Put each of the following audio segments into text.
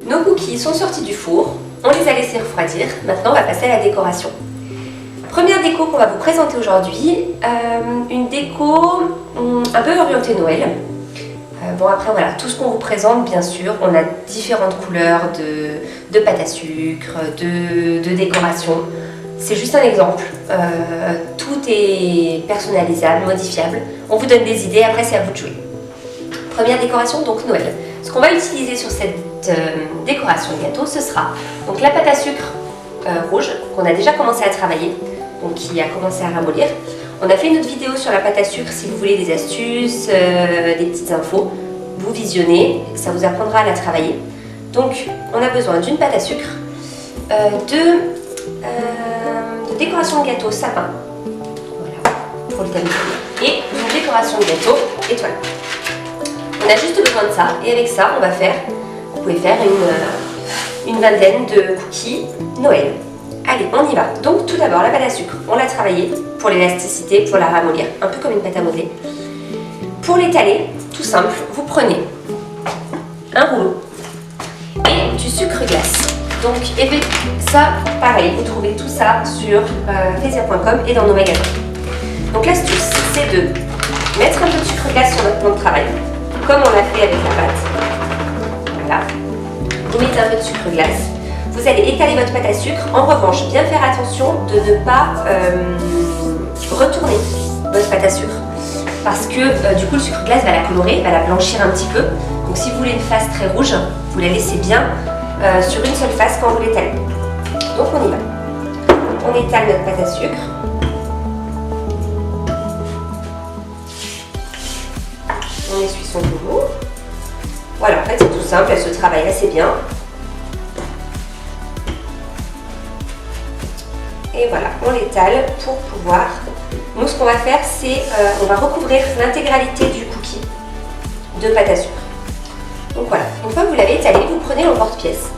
Nos cookies sont sortis du four, on les a laissés refroidir. Maintenant, on va passer à la décoration. Première déco qu'on va vous présenter aujourd'hui, une déco un peu orientée Noël. Bon, après voilà, tout ce qu'on vous présente, bien sûr, on a différentes couleurs de pâte à sucre, de décoration. C'est juste un exemple. Tout est personnalisable, modifiable. On vous donne des idées, après c'est à vous de jouer. Première décoration, donc Noël. Ce qu'on va utiliser sur cette décoration de gâteau, ce sera donc la pâte à sucre rouge qu'on a déjà commencé à travailler, donc qui a commencé à ramollir. On a fait une autre vidéo sur la pâte à sucre si vous voulez des astuces, des petites infos. Vous visionnez, ça vous apprendra à la travailler. Donc on a besoin d'une pâte à sucre, de décoration de gâteau sapin, voilà, pour le tamis, et une décoration de gâteau étoile. On a juste besoin de ça, et avec ça on va faire, vous pouvez faire une vingtaine de cookies Noël. Allez, on y va. Donc tout d'abord la pâte à sucre, on l'a travaillée pour l'élasticité, pour la ramollir, un peu comme une pâte à modeler. Pour l'étaler, tout simple, vous prenez un rouleau et du sucre glace. Donc ça, pareil, vous trouvez tout ça sur faisia.com et dans nos magasins. Donc l'astuce, c'est de mettre un peu de sucre glace sur votre plan de travail, comme on l'a fait avec la pâte. Voilà. Vous mettez un peu de sucre glace. Vous allez étaler votre pâte à sucre. En revanche, bien faire attention de ne pas retourner votre pâte à sucre. Parce que du coup, le sucre glace va la colorer, va la blanchir un petit peu. Donc si vous voulez une face très rouge, vous la laissez bien sur une seule face quand vous l'étalez. Donc on y va. On étale notre pâte à sucre. On essuie son rouleau. Voilà, en fait c'est tout simple, elle se travaille assez bien. Et voilà, on l'étale pour pouvoir... Nous, ce qu'on va faire, c'est on va recouvrir l'intégralité du cookie de pâte à sucre. Donc voilà, une fois que vous l'avez étalé, vous prenez l'emporte-pièce.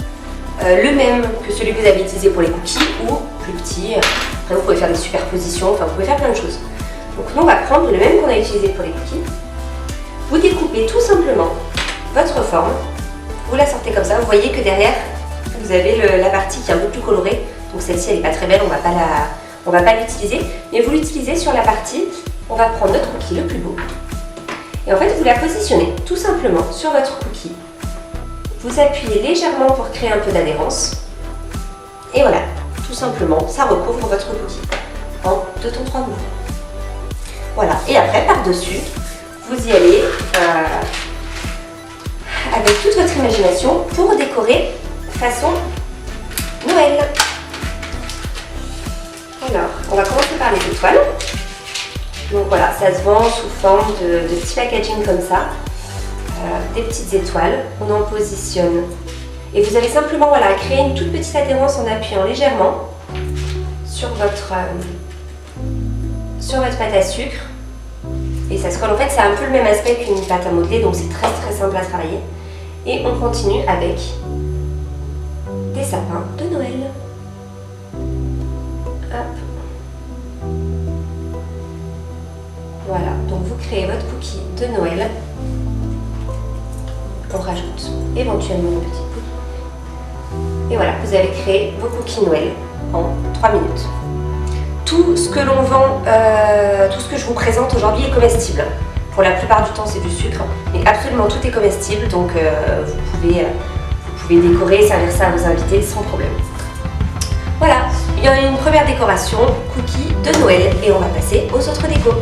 Le même que celui que vous avez utilisé pour les cookies ou plus petit. Après, vous pouvez faire des superpositions, enfin, vous pouvez faire plein de choses. Donc nous, on va prendre le même qu'on a utilisé pour les cookies. Vous découpez tout simplement votre forme. Vous la sortez comme ça. Vous voyez que derrière, vous avez la partie qui est un peu plus colorée. Donc celle-ci, elle n'est pas très belle, on va pas l'utiliser. Mais vous l'utilisez sur la partie, on va prendre notre cookie le plus beau. Et en fait, vous la positionnez tout simplement sur votre cookie. Vous appuyez légèrement pour créer un peu d'adhérence. Et voilà, tout simplement, ça recouvre votre cookie en 2 temps 3 mouvements. Voilà, et après, par-dessus, vous y allez avec toute votre imagination pour décorer façon Noël. Alors, on va commencer par les étoiles. Donc voilà, ça se vend sous forme de petits packaging comme ça. Des petites étoiles, on en positionne. Et vous avez simplement voilà, à créer une toute petite adhérence en appuyant légèrement sur votre pâte à sucre. Et ça se colle. En fait, c'est un peu le même aspect qu'une pâte à modeler, donc c'est très très simple à travailler. Et on continue avec des sapins de Noël. Hop. Voilà, donc vous créez votre cookie de Noël. On rajoute éventuellement une petite poudre. Et voilà, vous avez créé vos cookies Noël en 3 minutes. Tout ce que l'on vend, tout ce que je vous présente aujourd'hui est comestible. Pour la plupart du temps, c'est du sucre, mais absolument tout est comestible, donc vous pouvez décorer, servir ça à vos invités sans problème. Voilà, il y a une première décoration, cookies de Noël, et on va passer aux autres décos.